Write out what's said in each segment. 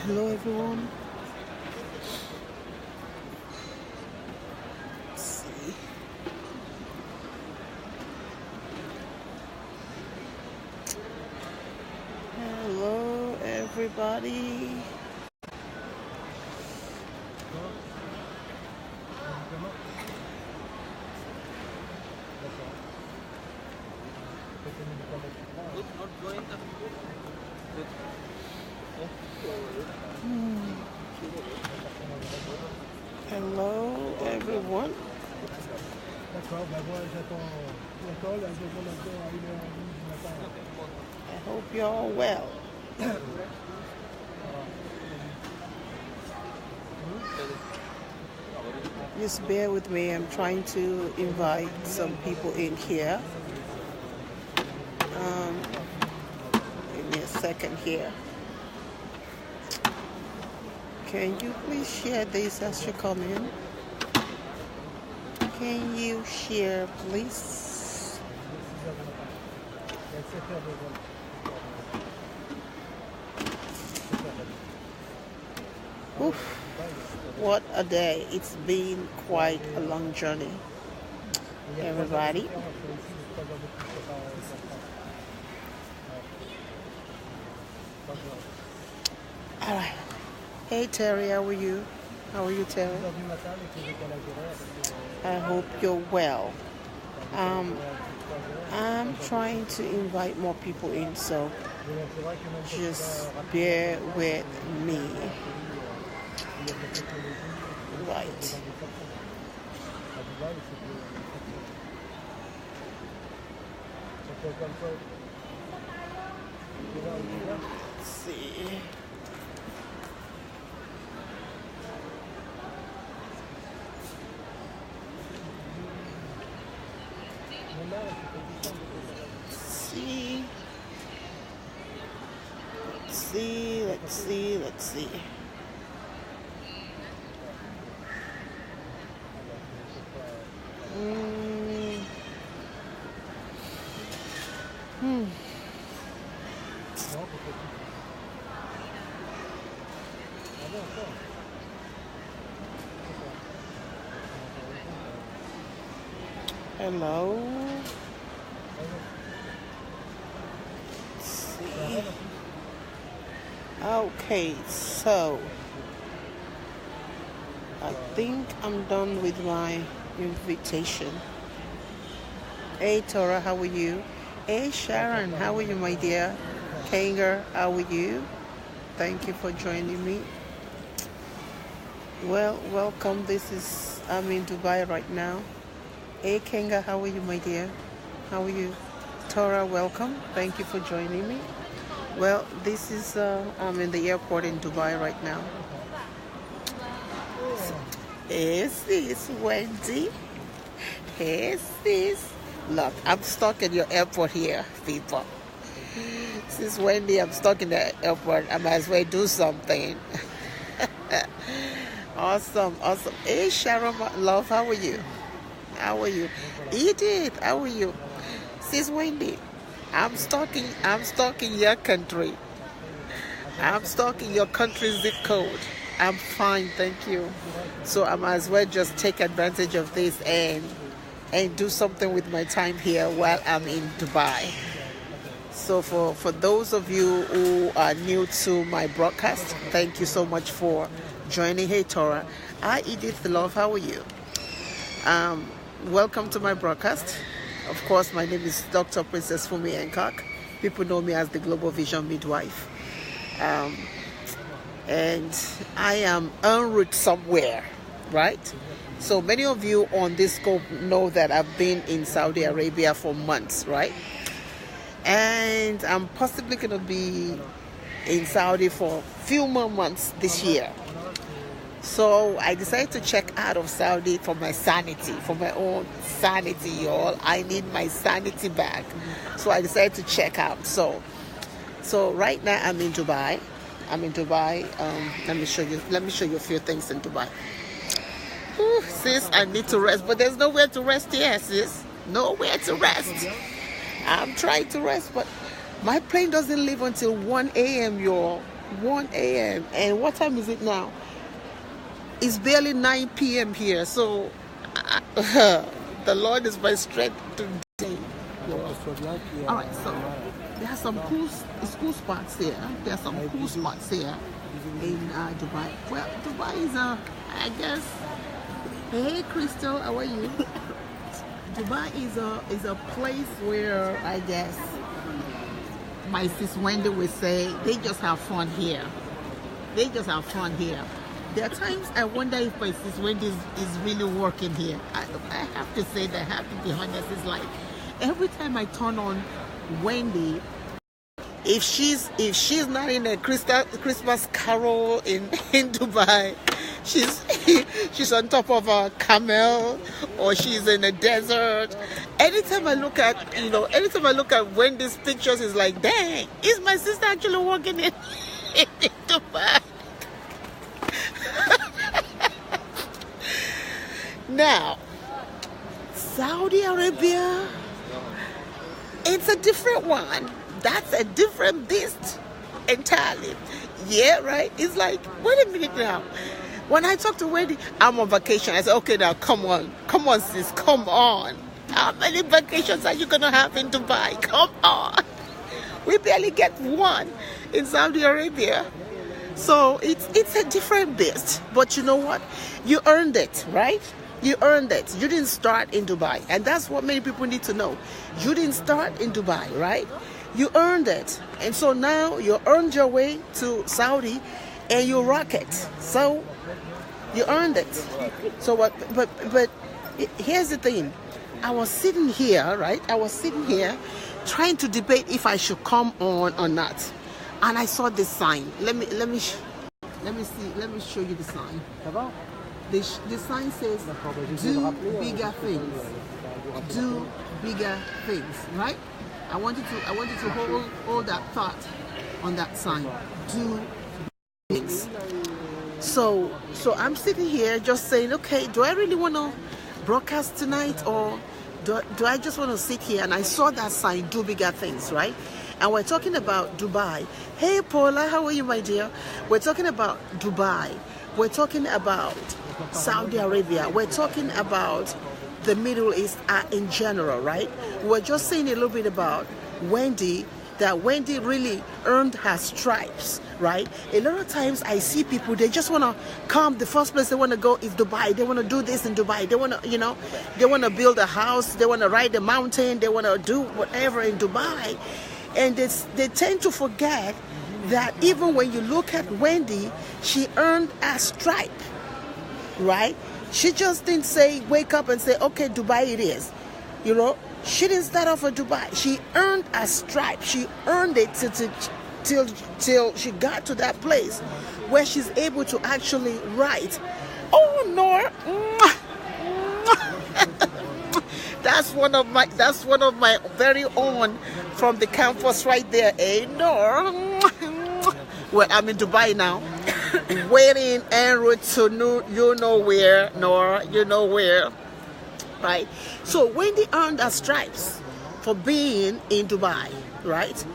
Hello everyone. Let's see. Hello everybody. Hello everyone. I hope you're all well. Just bear with me. I'm trying to invite some people in here. Give me a second here. Can you please share this as you come in? Can you share, please? Oof, what a day. It's been quite a long journey, everybody. All right. Hey, Terry, how are you? How are you, Terry? I hope you're well. I'm trying to invite more people in, so just bear with me. Right. Let's see. Let's see. Hello. Let's see. Okay, so I think I'm done with my invitation. Hey, Tora, how are you? Hey, Sharon, how are you, my dear? Kanger, how are you? Thank you for joining me. Well, welcome. I'm in Dubai right now. Hey, Kenga, how are you, my dear? How are you? Tora, welcome. Thank you for joining me. Well, I'm in the airport in Dubai right now. Hey, sis, Wendy. Hey, sis. Look, I'm stuck in your airport here, people. Sis Wendy, I'm stuck in the airport. I might as well do something. Awesome. Hey, Sharon, love, how are you? How are you? Edith, how are you? Sis Wendy, I'm stuck in your country. I'm stuck in your country's zip code. I'm fine, thank you. So I might as well just take advantage of this and do something with my time here while I'm in Dubai. So for those of you who are new to my broadcast, thank you so much for joining. Hey, Tora. Hi, Edith, love, how are you? Welcome to my broadcast. Of course, my name is Dr. Princess Fumi Nkak. People know me as the Global Vision Midwife. And I am en route somewhere, right? So many of you on this scope know that I've been in Saudi Arabia for months, right? And I'm possibly going to be in Saudi for a few more months this year. So I decided to check out of Saudi for my sanity, for my own sanity, y'all. I need my sanity back. So I decided to check out. So right now I'm in Dubai. Let me show you a few things in Dubai. Whew, sis, I need to rest, but there's nowhere to rest here, sis. Nowhere to rest. I'm trying to rest, but my plane doesn't leave until 1 a.m., y'all. 1 a.m. And what time is it now? It's barely 9 p.m. here. So the Lord is my strength today. All right, so there are some cool spots here. There are some cool spots here in Dubai. Well, Dubai is I guess. Hey, Crystal, how are you? Dubai is a place where I guess my sis Wendy would say they just have fun here. They just have fun here. There are times I wonder if my sis Wendy is really working here. I have to say that I have to be honest. It's like every time I turn on Wendy, if she's not in a Christmas carol in Dubai, she's on top of a camel or she's in a desert. Anytime I look at Wendy's pictures, it's like, dang, is my sister actually working in Dubai? Now, Saudi Arabia, it's a different one. That's a different beast entirely. Yeah, right? It's like, wait a minute now. When I talk to Wendy, I'm on vacation. I say, okay, now come on, sis, come on. How many vacations are you gonna have in Dubai? Come on. We barely get one in Saudi Arabia. So it's a different beast. But you know what? You earned it, right? You earned it. You didn't start in Dubai. And that's what many people need to know. You didn't start in Dubai, right? You earned it. And so now you earned your way to Saudi and you rock it. So you earned it. So but here's the thing. I was sitting here, right? I was sitting here trying to debate if I should come on or not. And I saw this sign. Let me see. Let me show you the sign. The sign says, do bigger things. Do bigger things, right? I want you to hold that thought on that sign. Do things. So I'm sitting here just saying, okay, do I really want to broadcast tonight, or do I just want to sit here? And I saw that sign, do bigger things, right? And we're talking about Dubai. Hey, Paula, how are you, my dear? We're talking about Dubai. We're talking about Saudi Arabia. We're talking about the Middle East in general, right? We're just saying a little bit about Wendy, that Wendy really earned her stripes, right? A lot of times I see people, they just want to come, the first place they want to go is Dubai. They want to do this in Dubai. They want to, they want to build a house. They want to ride a mountain. They want to do whatever in Dubai. And they tend to forget that even when you look at Wendy, she earned a stripe, right? She just didn't say, wake up and say, okay, Dubai it is. She didn't start off with Dubai. She earned a stripe. She earned it till she got to that place where she's able to actually write. Oh, Nora. That's one of my very own from the campus right there. Hey, Nora. Well, I'm in Dubai now. Waiting en route to you know where, Nora, you know where, right? So Wendy earned her stripes for being in Dubai, right?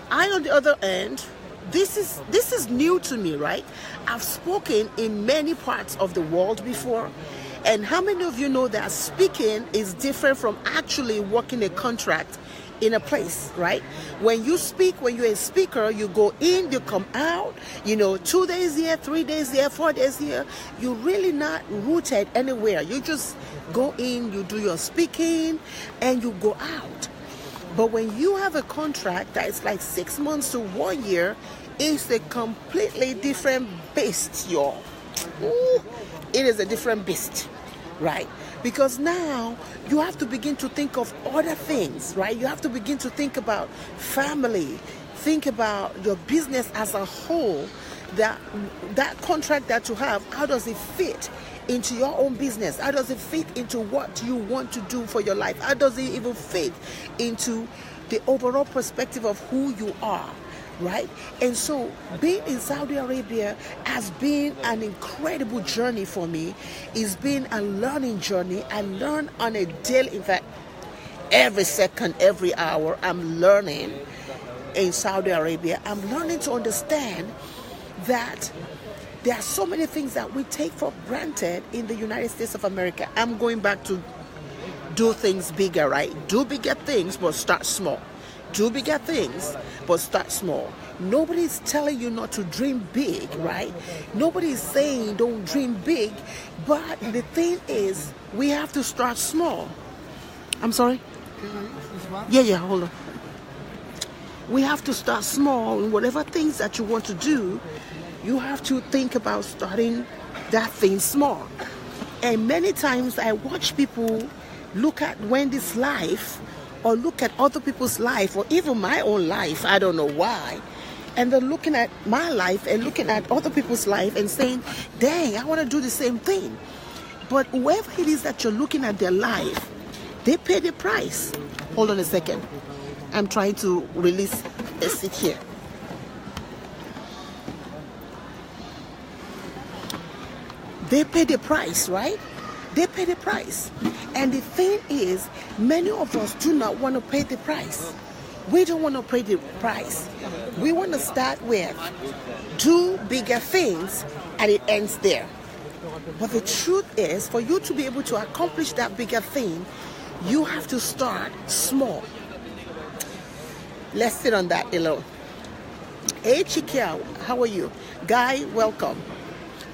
I, on the other end, this is new to me, right? I've spoken in many parts of the world before. And how many of you know that speaking is different from actually working a contract in a place, right? When you speak, when you're a speaker, you go in, you come out, 2 days here, 3 days here, 4 days here. You're really not rooted anywhere. You just go in, you do your speaking, and you go out. But when you have a contract that is like 6 months to 1 year, it's a completely different beast, y'all. Ooh, it is a different beast, right? Because now you have to begin to think of other things, right? You have to begin to think about family, think about your business as a whole. That contract that you have, how does it fit into your own business? How does it fit into what you want to do for your life? How does it even fit into the overall perspective of who you are? Right? And so being in Saudi Arabia has been an incredible journey for me. It's been a learning journey. I learn on a daily, in fact, every second, every hour, I'm learning in Saudi Arabia. I'm learning to understand that there are so many things that we take for granted in the United States of America. I'm going back to do things bigger, right? Do bigger things, but start small. Do bigger things, but start small. Nobody's telling you not to dream big, right? Nobody's saying don't dream big, but the thing is, we have to start small. I'm sorry? Yeah, hold on. We have to start small in whatever things that you want to do. You have to think about starting that thing small. And many times I watch people look at Wendy's life or look at other people's life or even my own life. I don't know why. And they're looking at my life and looking at other people's life and saying, dang, I want to do the same thing. But whoever it is that you're looking at their life, they pay the price. Hold on a second. I'm trying to release a seat here. They pay the price, right? They pay the price. And the thing is, many of us do not want to pay the price. We don't want to pay the price. We want to start with do bigger things and it ends there. But the truth is, for you to be able to accomplish that bigger thing, you have to start small. Let's sit on that alone. Hey, Chikia, how are you? Guy, welcome.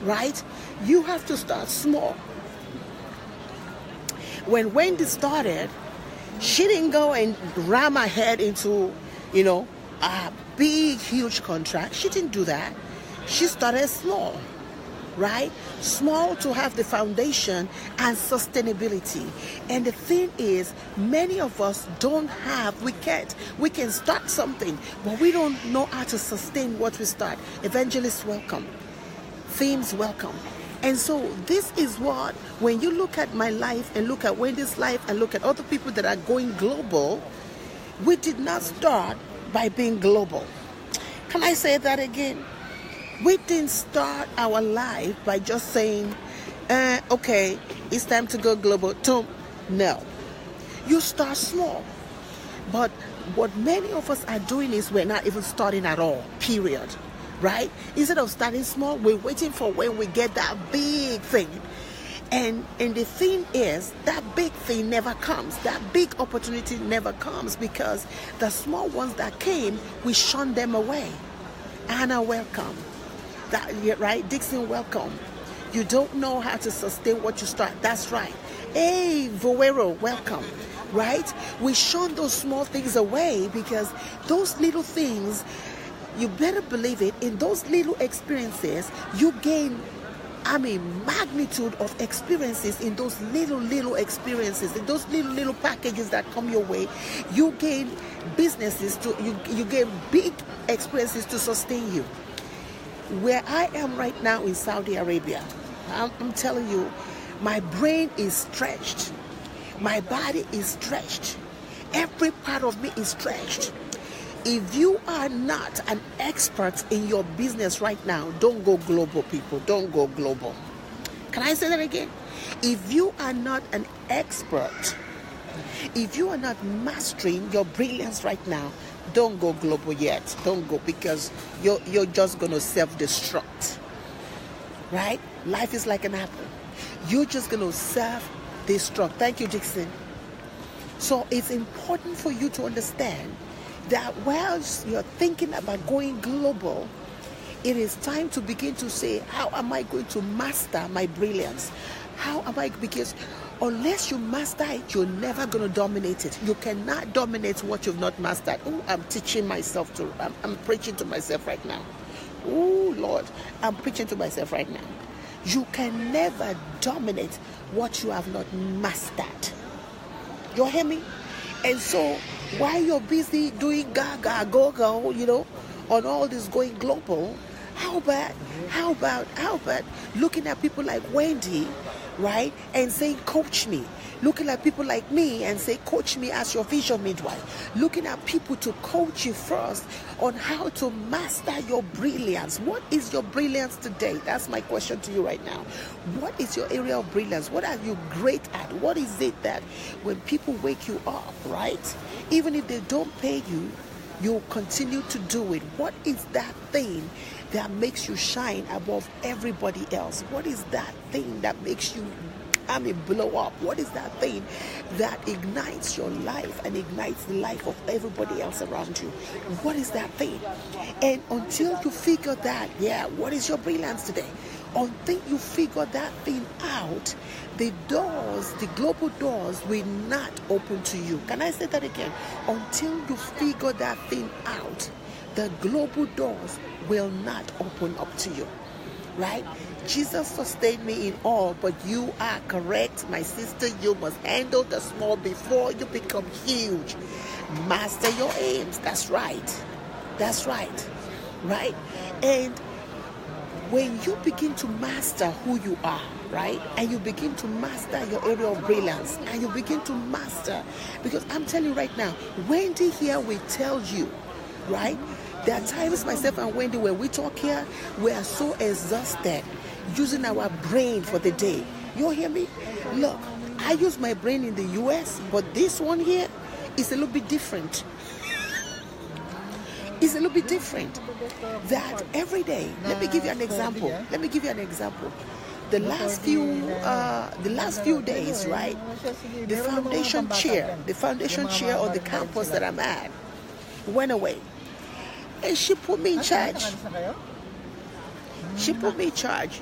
Right? You have to start small. When Wendy started, she didn't go and ram her head into, a big, huge contract. She didn't do that. She started small, right? Small to have the foundation and sustainability. And the thing is, many of us we can start something, but we don't know how to sustain what we start. Evangelists, welcome. Themes, welcome. And so this is what, when you look at my life and look at Wendy's life and look at other people that are going global, we did not start by being global. Can I say that again? We didn't start our life by just saying, okay, it's time to go global. No. You start small. But what many of us are doing is we're not even starting at all, period. Right? Instead of starting small, we're waiting for when we get that big thing. And the thing is, that big thing never comes. That big opportunity never comes because the small ones that came, we shun them away. Anna, welcome. Right? Dixon, welcome. You don't know how to sustain what you start. That's right. Hey, Voero, welcome. Right? We shun those small things away because those little things, you better believe it, in those little experiences, you gain, magnitude of experiences in those little experiences, in those little packages that come your way. You gain businesses you gain big experiences to sustain you. Where I am right now in Saudi Arabia, I'm telling you, my brain is stretched. My body is stretched. Every part of me is stretched. If you are not an expert in your business right now, don't go global, people. Don't go global. Can I say that again? If you are not an expert, if you are not mastering your brilliance right now, don't go global yet. Don't go, because you're just going to self-destruct. Right? Life is like an apple. You're just going to self-destruct. Thank you, Dixon. So it's important for you to understand that whilst you're thinking about going global, it is time to begin to say, how am I going to master my brilliance? How am I? Because unless you master it, you're never going to dominate it. You cannot dominate what you've not mastered. Oh, I'm teaching myself I'm preaching to myself right now. Oh, Lord, I'm preaching to myself right now. You can never dominate what you have not mastered. You hear me? And so, while you're busy doing gaga, go, on all this going global, how about looking at people like Wendy, right, and saying, coach me. Looking at people like me and say, coach me as your vision midwife. Looking at people to coach you first on how to master your brilliance. What is your brilliance today? That's my question to you right now. What is your area of brilliance? What are you great at? What is it that when people wake you up, right, even if they don't pay you, you continue to do it. What is that thing that makes you shine above everybody else? What is that thing that makes you blow up? What is that thing that ignites your life and ignites the life of everybody else around you? What is that thing? And until you figure that, what is your brilliance today? Until you figure that thing out, the global doors will not open to you. Can I say that again? Until you figure that thing out, the global doors will not open up to you. Right? Jesus sustained me in all, but you are correct, my sister. You must handle the small before you become huge. Master your aims. That's right. That's right. Right? And when you begin to master who you are, right, and you begin to master your area of brilliance, and you begin to master, because I'm telling you right now, Wendy here will tell you, right, there are times myself and Wendy, when we talk here, we are so exhausted using our brain for the day. You hear me? Look, I use my brain in the US, but this one here is a little bit different. It's a little bit different. That every day, let me give you an example. The last few days, right? The foundation chair on the campus that I'm at went away. And she put me in charge.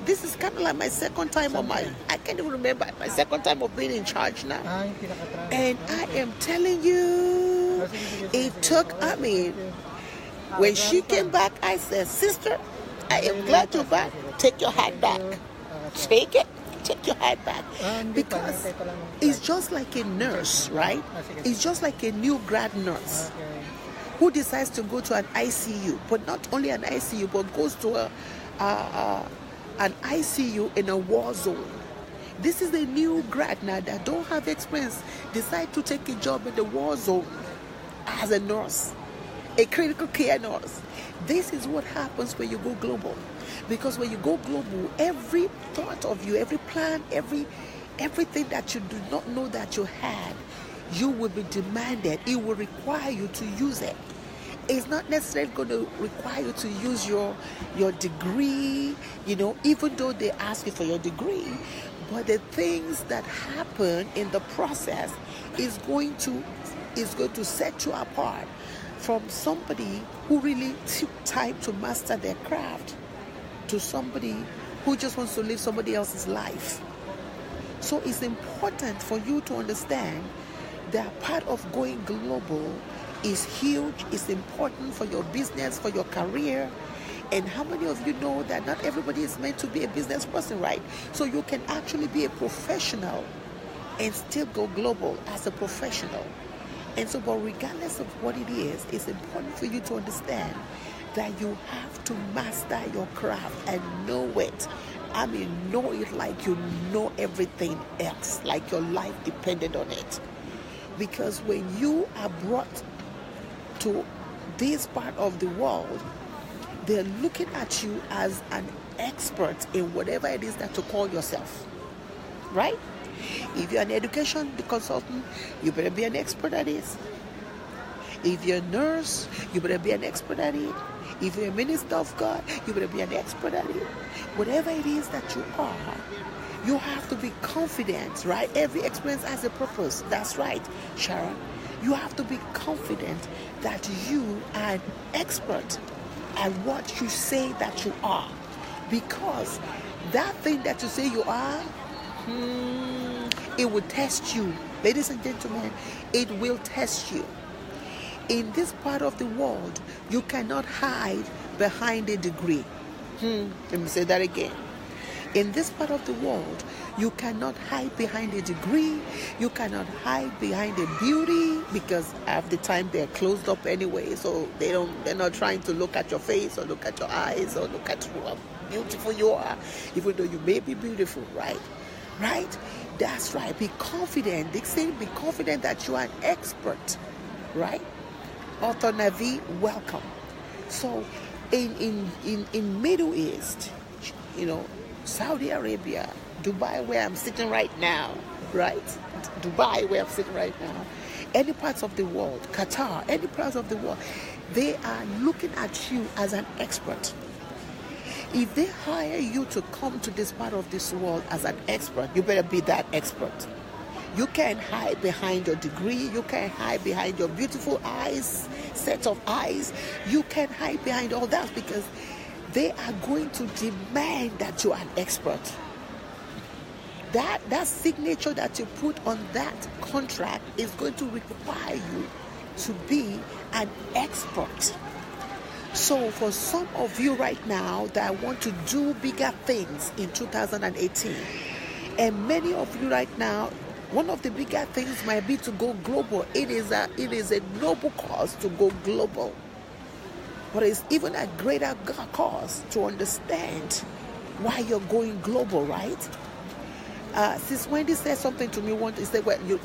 This is kind of like my second time I can't even remember, my second time of being in charge now. And I am telling you, it took, when she came back, I said, sister, I am glad you're back. Take your hat back. Take your hat back. Because it's just like a nurse, right? It's just like a new grad nurse who decides to go to an ICU, but not only an ICU, but goes to an ICU in a war zone. This is a new grad now that don't have experience, decide to take a job in the war zone as a nurse, a critical care nurse. This is what happens when you go global. Because when you go global, every thought of you, every plan, everything that you do not know that you had, you will be demanded. It will require you to use it. It's not necessarily going to require you to use your degree, even though they ask you for your degree. But the things that happen in the process is going to set you apart from somebody who really took time to master their craft to somebody who just wants to live somebody else's life. So it's important for you to understand that part of going global is huge. It's important for your business, for your career. And how many of you know that not everybody is meant to be a business person, right? So you can actually be a professional and still go global as a professional. And so, but regardless of what it is, it's important for you to understand that you have to master your craft and know it. Know it like you know everything else, like your life depended on it. Because when you are brought to this part of the world, they're looking at you as an expert in whatever it is that you call yourself, right? If you're an education consultant, you better be an expert at it. If you're a nurse, you better be an expert at it. If you're a minister of God, you better be an expert at it. Whatever it is that you are, you have to be confident, right? Every experience has a purpose. That's right, Sharon. You have to be confident that you are an expert at what you say that you are. Because that thing that you say you are, it will test you. Ladies and gentlemen, it will test you. In this part of the world, you cannot hide behind a degree. Let me say that again. In this part of the world, you cannot hide behind a degree. You cannot hide behind a beauty, because half the time they're closed up anyway. So they're not trying to look at your face or look at your eyes or look at how beautiful you are, even though you may be beautiful, right? Right? That's right. Be confident. They say be confident that you are an expert, right? Author Navi, welcome. So in Middle East, Saudi Arabia, Dubai, where I'm sitting right now, right? Dubai, where I'm sitting right now. Any parts of the world, Qatar, any parts of the world, They are looking at you as an expert. If they hire you to come to this part of this world as an expert, you better be that expert. You can't hide behind your degree. You can't hide behind your beautiful eyes, set of eyes. You can't hide behind all that, because they are going to demand that you are an expert. That signature that you put on that contract is going to require you to be an expert. So for some of you right now that want to do bigger things in 2018, and many of you right now, one of the bigger things might be to go global. It is a noble cause to go global. But it's even a greater cause to understand why you're going global, right? Sis Wendy said something to me once. She said, well, you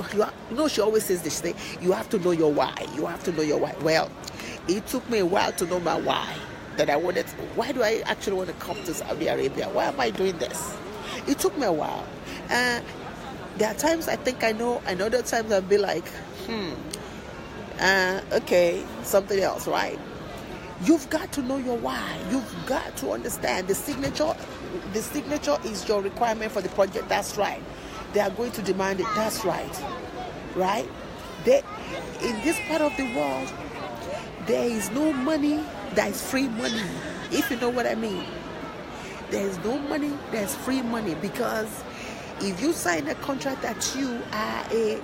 know, she always says this thing, you have to know your why. You have to know your why. Well, it took me a while to know my why. Why do I actually want to come to Saudi Arabia? Why am I doing this? It took me a while. There are times I think I know, and other times I'll be like, okay, something else, right? You've got to know your why. You've got to understand the signature. The signature is your requirement for the project. That's right. They are going to demand it. That's right. Right? In this part of the world, there is no money that is free money. If you know what I mean. There is no money that's free money, because if you sign a contract that you are a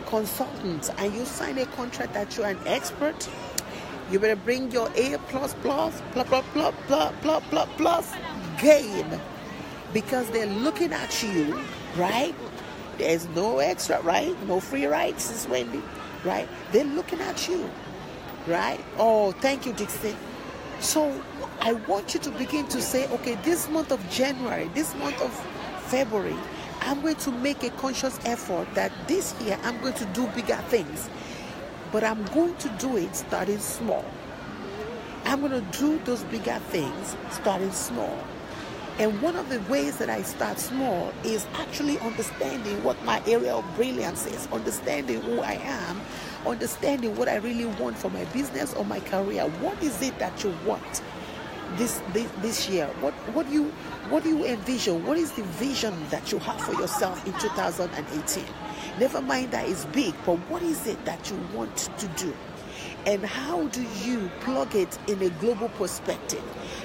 consultant and you sign a contract that you're an expert, you better bring your A++, plus gain, because they're looking at you, right? There's no extra, right? No free rides, Sis Wendy, right? They're looking at you, right? Oh, thank you, Dixie. So I want you to begin to say, okay, this month of January, this month of February, I'm going to make a conscious effort that this year I'm going to do bigger things. But I'm going to do it starting small. I'm going to do those bigger things starting small. And one of the ways that I start small is actually understanding what my area of brilliance is, understanding who I am, understanding what I really want for my business or my career. What is it that you want this year? What do you envision? What is the vision that you have for yourself in 2018? Never mind that it's big, but what is it that you want to do? And how do you plug it in a global perspective?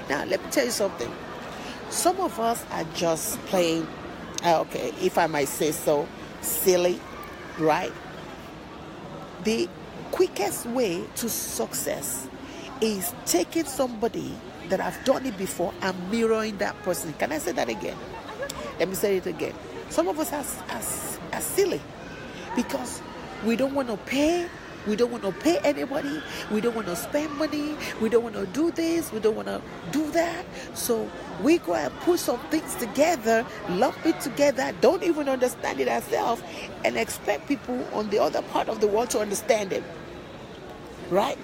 Now, let me tell you something. Some of us are just plain, okay, if I might say so, silly, right? The quickest way to success is taking somebody that have done it before and mirroring that person. Can I say that again? Let me say it again. Some of us are silly because we don't want to pay. We don't want to pay anybody. We don't want to spend money. We don't want to do this. We don't want to do that. So we go and put some things together, lump it together, don't even understand it ourselves, and expect people on the other part of the world to understand it. Right?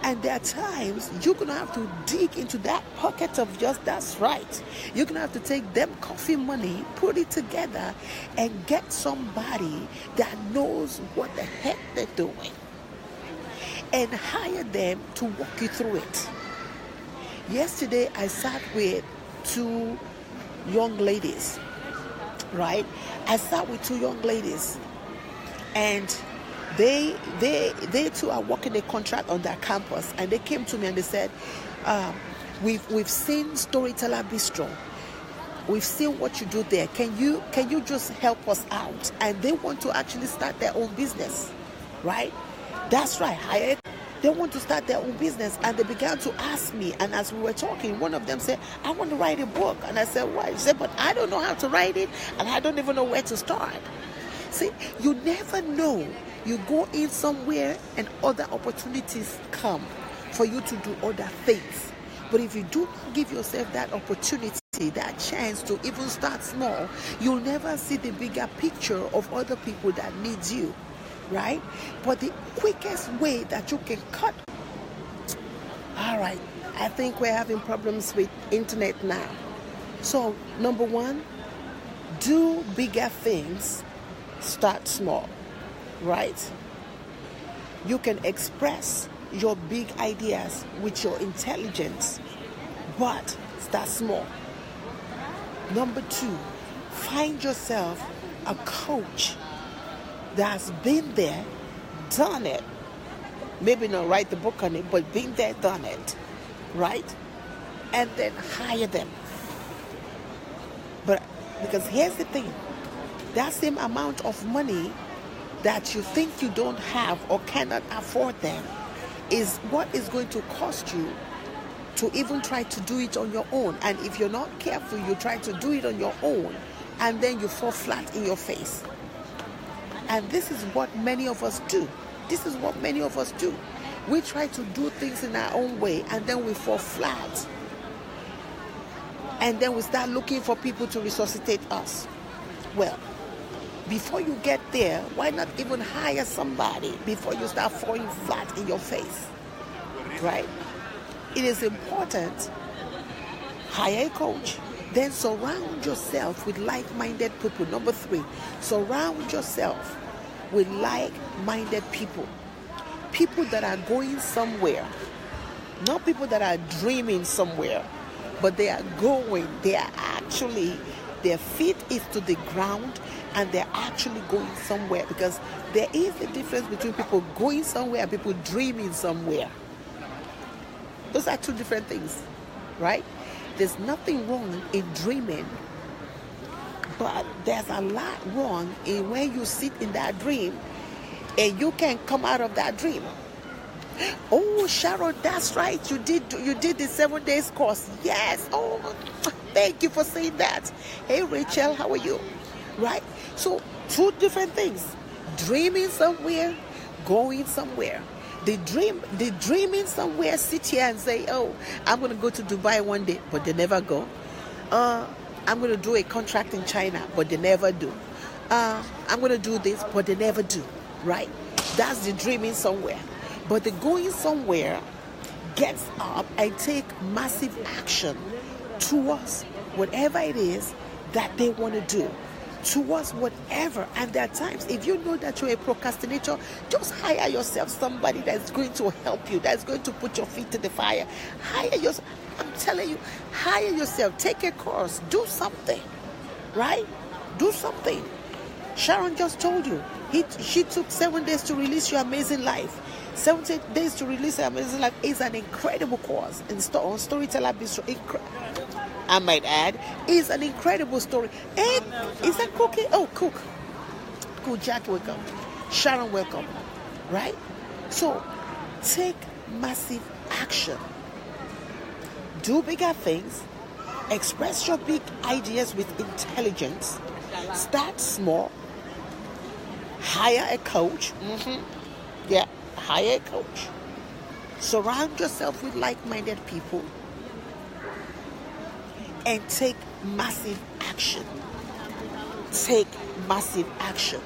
And there are times you're going to have to dig into that pocket of just that's right. You're going to have to take them coffee money, put it together, and get somebody that knows what the heck they're doing. And hire them to walk you through it. Yesterday, I sat with two young ladies, right? I sat with two young ladies, and they too are working a contract on their campus, and they came to me and they said, we've seen Storyteller Bistro, we've seen what you do there. Can you just help us out? And they want to actually start their own business, right? That's right. They want to start their own business, and they began to ask me. And as we were talking, one of them said, "I want to write a book." And I said, "Why?" She said, "But I don't know how to write it, and I don't even know where to start." See, you never know. You go in somewhere and other opportunities come for you to do other things. But if you do not give yourself that opportunity, that chance to even start small, you'll never see the bigger picture of other people that need you, right? But the quickest way that you can cut... All right, I think we're having problems with internet now. So, number one, do bigger things, start small. Right? You can express your big ideas with your intelligence, but start small. Number 2, find yourself a coach that's been there, done it. Maybe not write the book on it, but been there, done it, right? And then hire them. But because here's the thing, that same amount of money that you think you don't have or cannot afford them is what is going to cost you to even try to do it on your own. And if you're not careful, you try to do it on your own and then you fall flat in your face. And this is what many of us do. We try to do things in our own way and then we fall flat. And then we start looking for people to resuscitate us. Well, before you get there, why not even hire somebody before you start falling flat in your face, right? It is important. Hire a coach. Then surround yourself with like-minded people. Number 3, surround yourself with like-minded people. People that are going somewhere. Not people that are dreaming somewhere, but they are going. They are actually, their feet is to the ground and they're actually going somewhere, because there is a difference between people going somewhere and people dreaming somewhere. Those are 2 different things, right? There's nothing wrong in dreaming, but there's a lot wrong in when you sit in that dream and you can't come out of that dream. Oh, Sharon, that's right. You did the 7 days course. Yes. Oh, thank you for saying that. Hey, Rachel, how are you? Right? So 2 different things. Dreaming somewhere, going somewhere. The dreaming somewhere sit here and say, oh, I'm going to go to Dubai one day, but they never go. I'm going to do a contract in China, but they never do. I'm going to do this, but they never do. Right? That's the dreaming somewhere. But the going somewhere gets up and take massive action towards whatever it is that they want to do, towards whatever. And there are times, if you know that you're a procrastinator, just hire yourself somebody that's going to help you, that's going to put your feet to the fire. Hire yourself. I'm telling you, hire yourself. Take a course. Do something. Right? Do something. Sharon just told you. She took 7 days to release your amazing life. 7 days to release your amazing life is an incredible course on Storyteller Bistro. I might add, is an incredible story. And is that Cookie? Oh, Cook, Jack, welcome. Sharon, welcome. Right? So, take massive action. Do bigger things. Express your big ideas with intelligence. Start small. Hire a coach. Yeah, hire a coach. Surround yourself with like-minded people. And take massive action. Take massive action.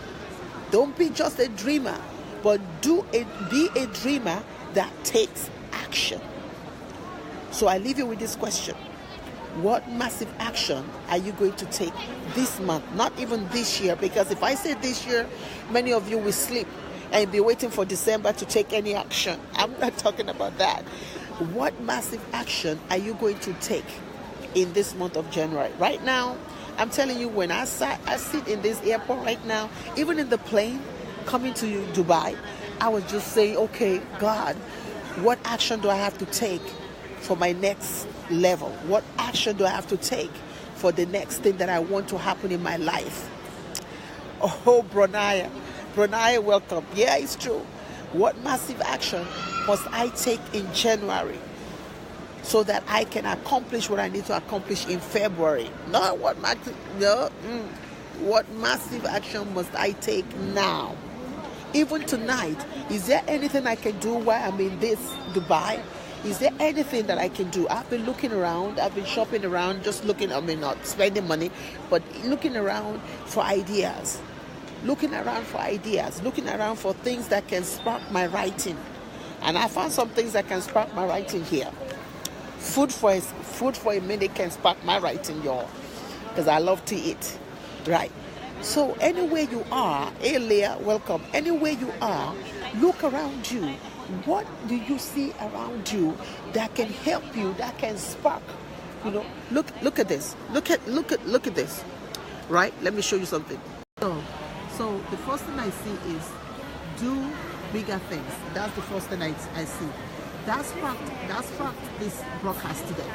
Don't be just a dreamer, but be a dreamer that takes action. So I leave you with this question. What massive action are you going to take this month? Not even this year, because if I say this year, many of you will sleep and be waiting for December to take any action. I'm not talking about that. What massive action are you going to take in this month of January? Right now, I'm telling you, when I sit in this airport right now, even in the plane coming to Dubai, I was just saying, okay, God, what action do I have to take for my next level? What action do I have to take for the next thing that I want to happen in my life? Oh, Bronaya, welcome. Yeah, it's true. What massive action must I take in January so that I can accomplish what I need to accomplish in February? What massive action must I take now? Even tonight, is there anything I can do while I'm in this Dubai? Is there anything that I can do? I've been looking around, I've been shopping around, just looking, not spending money, but looking around for ideas. Looking around for things that can spark my writing. And I found some things that can spark my writing here. Food for a minute can spark my writing, y'all, because I love to eat, right? So anywhere you are, Leah, welcome. Anywhere you are, look around you. What do you see around you that can help you, that can spark? Look at this. Look at this. Right? Let me show you something. So the first thing I see is do bigger things. That's the first thing I see. That's sparked this broadcast today.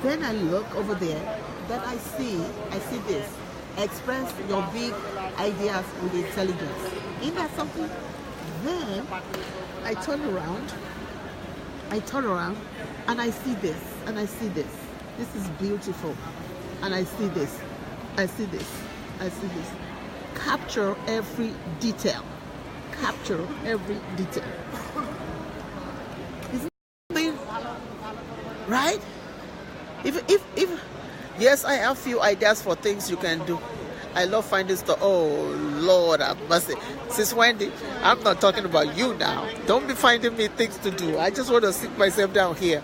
Then I look over there. Then I see this. Express your big ideas with intelligence. Isn't that something? Then I turn around and I see this, and I see this. This is beautiful. And I see this. I see this. Capture every detail. Capture every detail. Isn't that right? If yes, I have few ideas for things you can do. I love finding stuff. Oh Lord, I must say, Sis Wendy, I'm not talking about you now. Don't be finding me things to do. I just want to sit myself down here.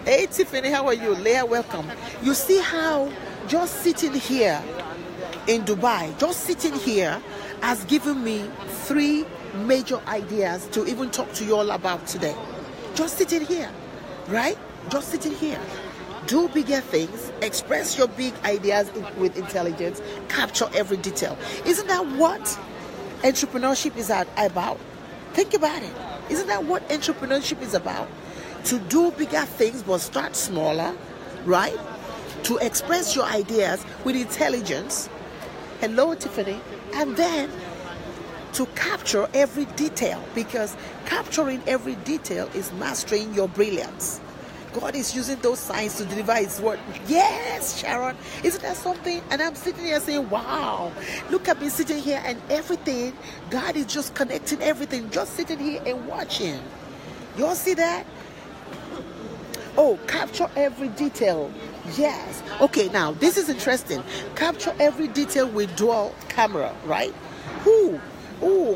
Hey Tiffany, how are you? Leah, welcome. You see how just sitting here in Dubai, just sitting here has given me 3 major ideas to even talk to you all about today. Just sitting here, right? Just sitting here. Do bigger things, express your big ideas with intelligence, capture every detail. Isn't that what entrepreneurship is about? Think about it. Isn't that what entrepreneurship is about? To do bigger things but start smaller, right? To express your ideas with intelligence. Hello, Tiffany. And then to capture every detail, because capturing every detail is mastering your brilliance. God is using those signs to deliver His word. Yes, Sharon. Isn't that something? And I'm sitting here saying, wow, look at me sitting here and everything. God is just connecting everything. Just sitting here and watching. You all see that? Oh, capture every detail. Yes. Okay, now this is interesting. Capture every detail with dual camera, right? Ooh,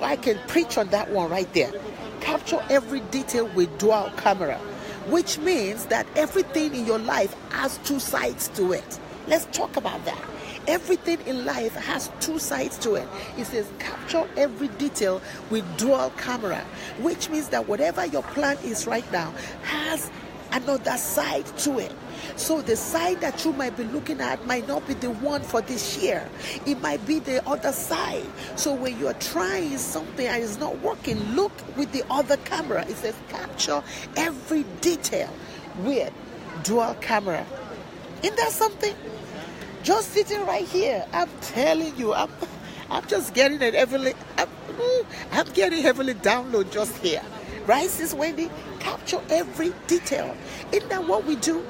I can preach on that one right there. Capture every detail with dual camera. Which means that everything in your life has 2 sides to it. Let's talk about that. Everything in life has 2 sides to it. It says capture every detail with dual camera, which means that whatever your plan is right now has another side to it. So the side that you might be looking at might not be the one for this year. It might be the other side. So when you're trying something and it's not working, look with the other camera. It says capture every detail with dual camera. Isn't that something? Just sitting right here, I'm telling you, I'm just getting it heavily. I'm getting heavily download just here. Right, Sis Wendy? Capture every detail. Isn't that what we do?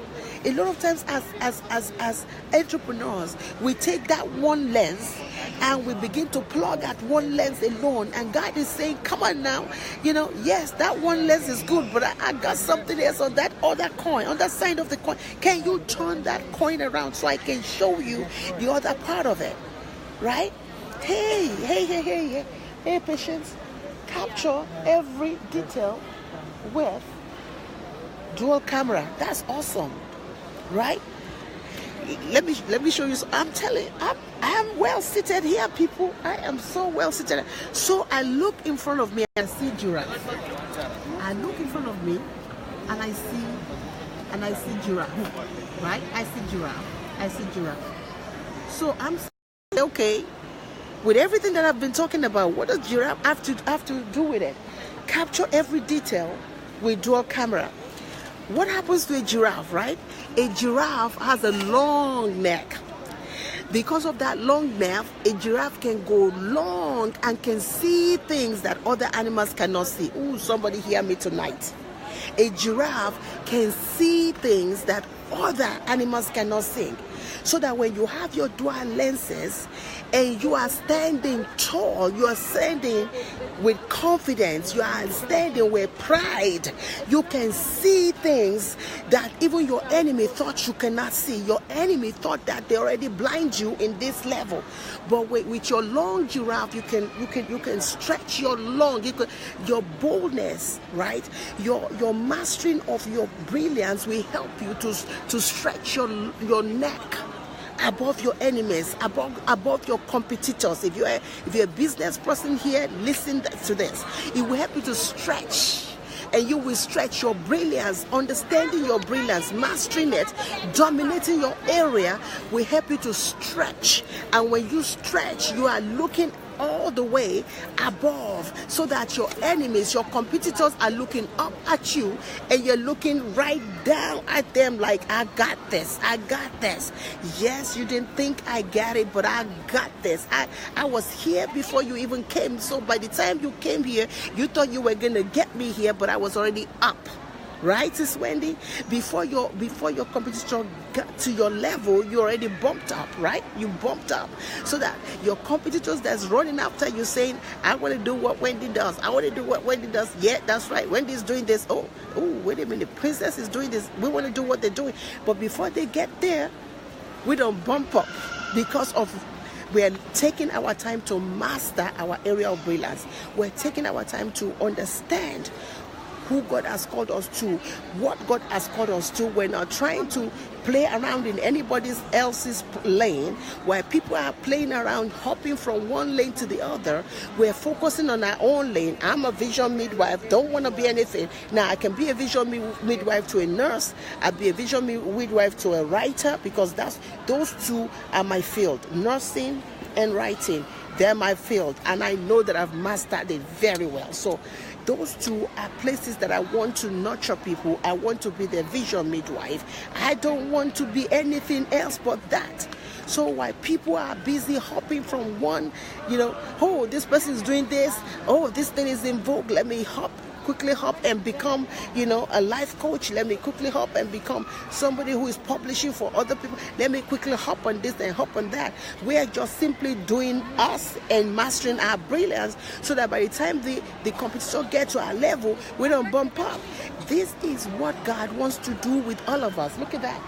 A lot of times as entrepreneurs, we take that one lens and we begin to plug at one lens alone. And God is saying, come on now. Yes, that one lens is good, but I got something else on that other coin, on that side of the coin. Can you turn that coin around so I can show you the other part of it? Right? Hey, Patience. Capture every detail with dual camera. That's awesome, right? Let me show you. I'm telling you, I'm well seated here, people. I am so well seated. So I look in front of me and see giraffe. I look in front of me and I see giraffe. Right? I see giraffe. So I'm saying, okay. With everything that I've been talking about, what does giraffe have to do with it? Capture every detail with dual camera. What happens to a giraffe, right? A giraffe has a long neck. Because of that long neck, a giraffe can go long and can see things that other animals cannot see. Ooh, somebody hear me tonight. A giraffe can see things that other animals cannot see. So that when you have your dual lenses and you are standing tall, you are standing with confidence, you are standing with pride, you can see things that even your enemy thought you cannot see. Your enemy thought that they already blind you in this level. But with your long giraffe, you can stretch your your boldness, right? Your mastering of your brilliance will help you to stretch your neck above your enemies, above your competitors. If you're a business person here, listen to this. It will help you to stretch and you will stretch your brilliance. Understanding your brilliance, mastering it, dominating your area will help you to stretch. And when you stretch, you are looking all the way above, so that your enemies, your competitors are looking up at you, and you're looking right down at them like, I got this, I got this. Yes, you didn't think I got it, but I got this. I was here before you even came. So by the time you came here, you thought you were gonna get me here, but I was already up. Right, Sis Wendy? Before your competitor got to your level, you already bumped up, right? You bumped up. So that your competitors that's running after you saying, I want to do what Wendy does. I want to do what Wendy does. Yeah, that's right. Wendy's doing this. Oh, wait a minute. Princess is doing this. We want to do what they're doing. But before they get there, we don't bump up because of we're taking our time to master our area of brilliance. We're taking our time to understand who God has called us to, what God has called us to. We're not trying to play around in anybody else's lane, where people are playing around, hopping from one lane to the other. We're focusing on our own lane. I'm a vision midwife, don't want to be anything. Now, I can be a vision midwife to a nurse. I'll be a vision midwife to a writer, because those two are my field, nursing and writing. They're my field, and I know that I've mastered it very well. So those two are places that I want to nurture people. I want to be their vision midwife. I don't want to be anything else but that. So while people are busy hopping from one, oh, this person is doing this, oh, this thing is in vogue, let me quickly hop and become, a life coach. Let me quickly hop and become somebody who is publishing for other people. Let me quickly hop on this and hop on that. We are just simply doing us and mastering our brilliance, so that by the time the competitor gets to our level, we don't bump up. This is what God wants to do with all of us. Look at that.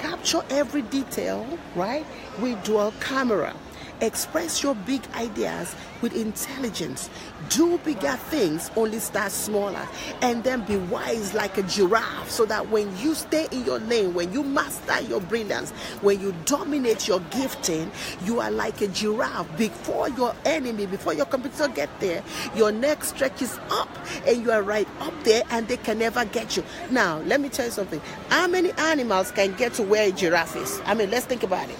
Capture every detail, right? With dual camera. Express your big ideas with intelligence. Do bigger things, only start smaller. And then be wise like a giraffe, so that when you stay in your lane, when you master your brilliance, when you dominate your gifting, you are like a giraffe. Before your enemy, before your competitor get there, your neck stretches up and you are right up there, and they can never get you. Now, let me tell you something. How many animals can get to where a giraffe is? I mean, let's think about it.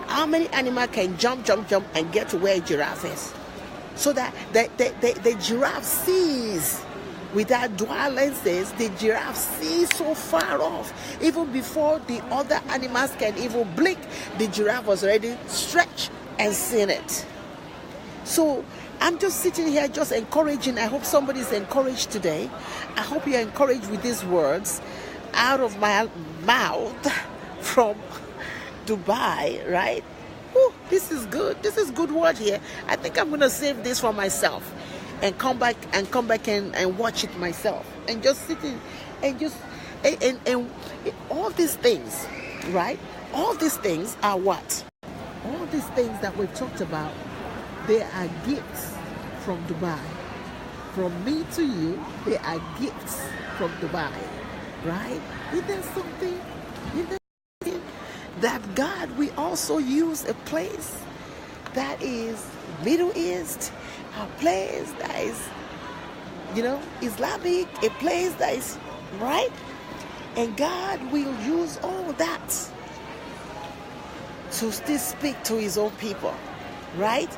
How many animals can jump and get to where a giraffe is? So that the giraffe sees, without dual lenses, the giraffe sees so far off. Even before the other animals can even blink, the giraffe was already stretched and seen it. So I'm just sitting here just encouraging. I hope somebody's encouraged today. I hope you're encouraged with these words out of my mouth from Dubai, right? Ooh, this is good. This is good word here. I think I'm gonna save this for myself and come back and watch it myself, and just sitting and just and all these things, right? All these things are what? All these things that we've talked about, they are gifts from Dubai. From me to you, they are gifts from Dubai, right? Isn't there something? That God will also use a place that is Middle East, a place that is, Islamic, a place that is right, and God will use all that to still speak to his own people, right?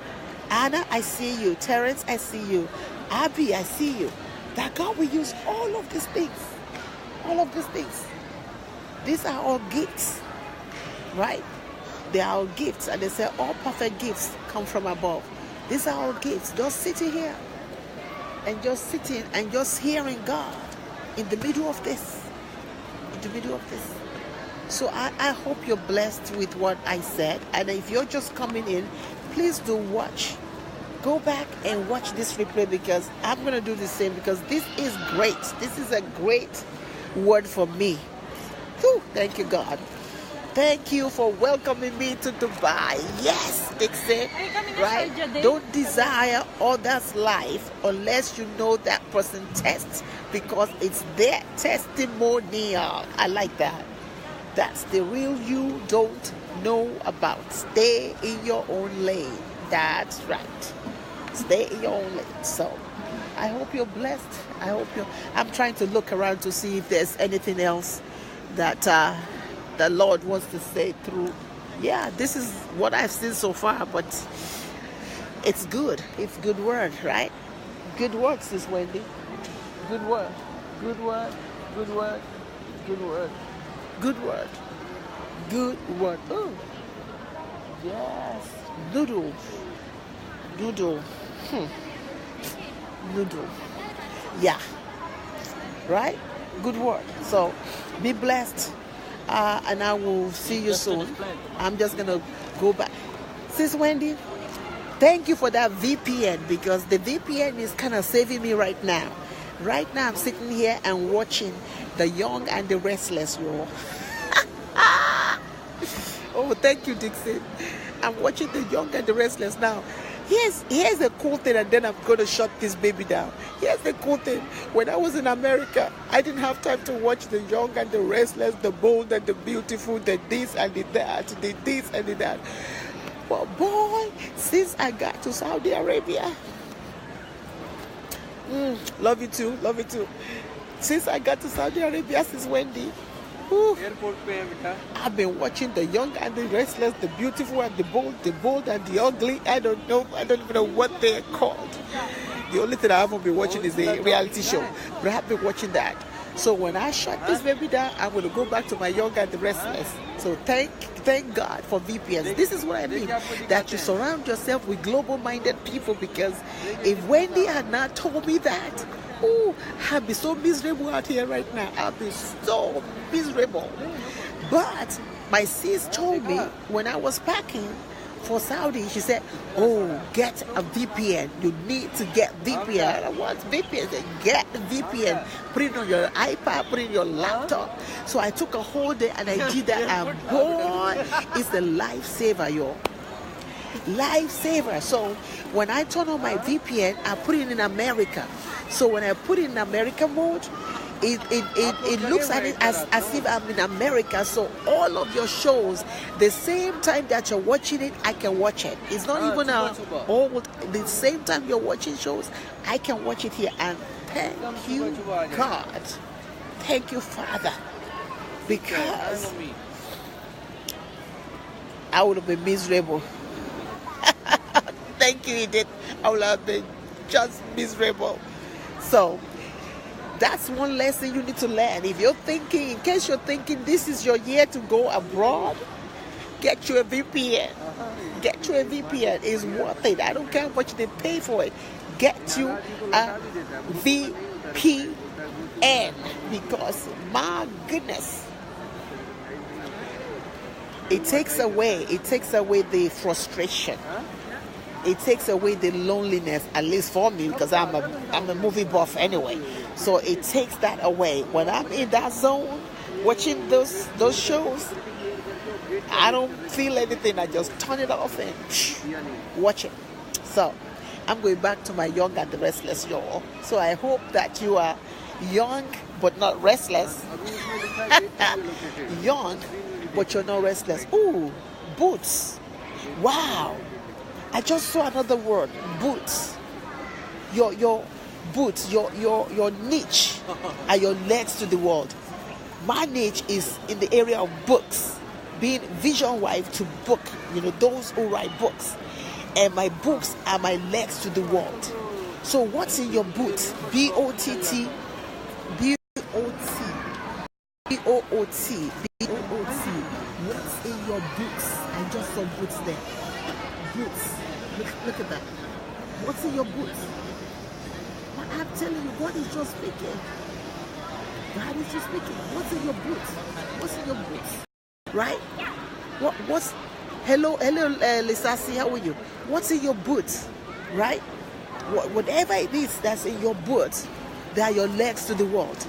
Anna, I see you. Terrence, I see you. Abby, I see you. That God will use all of these things. All of these things. These are all gifts. Right? They are all gifts, and they say all perfect gifts come from above. These are all gifts. Just sitting here and just sitting and just hearing God in the middle of this. In the middle of this. So I hope you're blessed with what I said. And if you're just coming in, please do watch. Go back and watch this replay, because I'm going to do the same, because this is great. This is a great word for me. Whew, thank you, God. Thank you for welcoming me to Dubai. Yes, Dixie, right? Don't desire others' life unless you know that person tests, because it's their testimonial. I like that. That's the real you don't know about. Stay in your own lane. That's right. Stay in your own lane. So I hope you're blessed. I hope you. I'm trying to look around to see if there's anything else that the Lord wants to say through. Yeah, this is what I've seen so far, but it's good. It's good word, right? Good word, Sis Wendy. Good word. Good word. Good word. Good word. Good word. Good word. Oh, yes. Noodle. Noodle. Noodle. Yeah. Right? Good word. So be blessed. And I will see you soon. I'm just going to go back. Sis Wendy, thank you for that VPN, because the VPN is kind of saving me right now. Right now, I'm sitting here and watching The Young and the Restless, y'all. Oh, thank you, Dixon. I'm watching The Young and the Restless now. Here's the cool thing, and then I'm going to shut this baby down. Here's the cool thing. When I was in America, I didn't have time to watch The Young and the Restless, The Bold and the Beautiful, the this and the that, the this and the that. But boy, since I got to Saudi Arabia, love you too, love you too. Since I got to Saudi Arabia, Sis Wendy, I've been watching The Young and the Restless, The Beautiful and the Bold and the Ugly. I don't even know what they're called. The only thing I haven't been watching is the reality show, but I have been watching that. So when I shut this baby down, I'm going to go back to my Young and the Restless. So thank God for VPNs. This is what I mean, that you surround yourself with global-minded people, because if Wendy had not told me that, I'd be so miserable out here right now. I'd be so miserable. But my sis told me when I was packing for Saudi, she said, get a VPN. You need to get VPN. I want VPN. Get a VPN. Put it on your iPad, put it in your laptop. So I took a whole day and I did that, and boy, it's a lifesaver, y'all. Lifesaver. So when I turn on my VPN, I put it in America. So when I put it in America mode, it looks at it as if I'm in America. So all of your shows, the same time that you're watching it, I can watch it. It's not even the same time you're watching shows, I can watch it here. And thank you, God. Thank you, Father. Because I would have been miserable. Thank you, Edith. I would have been just miserable. So that's one lesson you need to learn. If you're thinking, in case you're thinking this is your year to go abroad, get you a VPN. Get you a VPN. It's worth it. I don't care how much they pay for it. Get you a VPN, because my goodness, it takes away the frustration. It takes away the loneliness, at least for me, because I'm a movie buff anyway. So it takes that away. When I'm in that zone, watching those shows, I don't feel anything. I just turn it off and watch it. So I'm going back to my Young and the Restless, y'all. So I hope that you are young but not restless. Young but you're not restless. Ooh, boots. Wow. I just saw another word, boots. Your boots, your niche are your legs to the world. My niche is in the area of books, being vision wife to book, those who write books. And my books are my legs to the world. So what's in your boots? B-O-T-T, B-O-T, B-O-O-T, B-O-O-T. What's in your boots? I just saw boots there. Boots. Look at that. What's in your boots? I'm telling you, God is just speaking. God is just speaking. What's in your boots? What's in your boots? Right? Hello, Lisasi, how are you? What's in your boots? Right? Whatever it is that's in your boots, they are your legs to the world.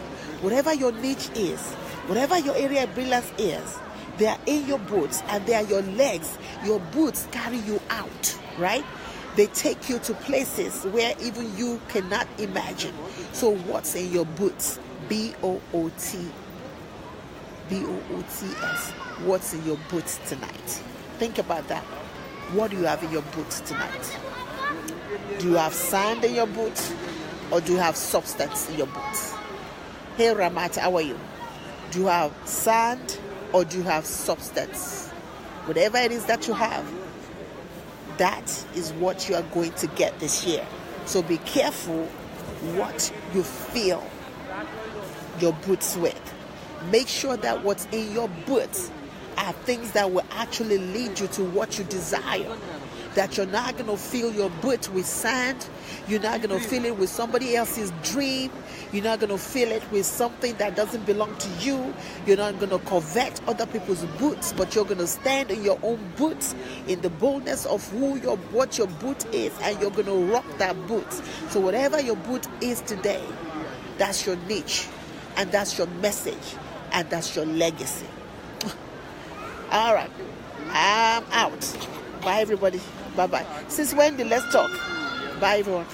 Whatever your niche is, whatever your area of brilliance is, they are in your boots, and they are your legs. Your boots carry you out, right? They take you to places where even you cannot imagine. So what's in your boots? B-O-O-T. B-O-O-T-S. What's in your boots tonight? Think about that. What do you have in your boots tonight? Do you have sand in your boots? or do you have substance in your boots? Hey Ramat, how are you? Do you have sand or do you have substance? Whatever it is that you have, that is what you are going to get this year. So be careful what you fill your boots with. Make sure that what's in your boots are things that will actually lead you to what you desire. That you're not going to fill your boots with sand. You're not going to fill it with somebody else's dream. You're not going to fill it with something that doesn't belong to you. You're not going to covet other people's boots, but you're going to stand in your own boots in the boldness of what your boot is, and you're going to rock that boot. So whatever your boot is today, that's your niche, and that's your message, and that's your legacy. All right, I'm out. Bye, everybody. Bye-bye. Since when? Let's talk. Bye, everyone.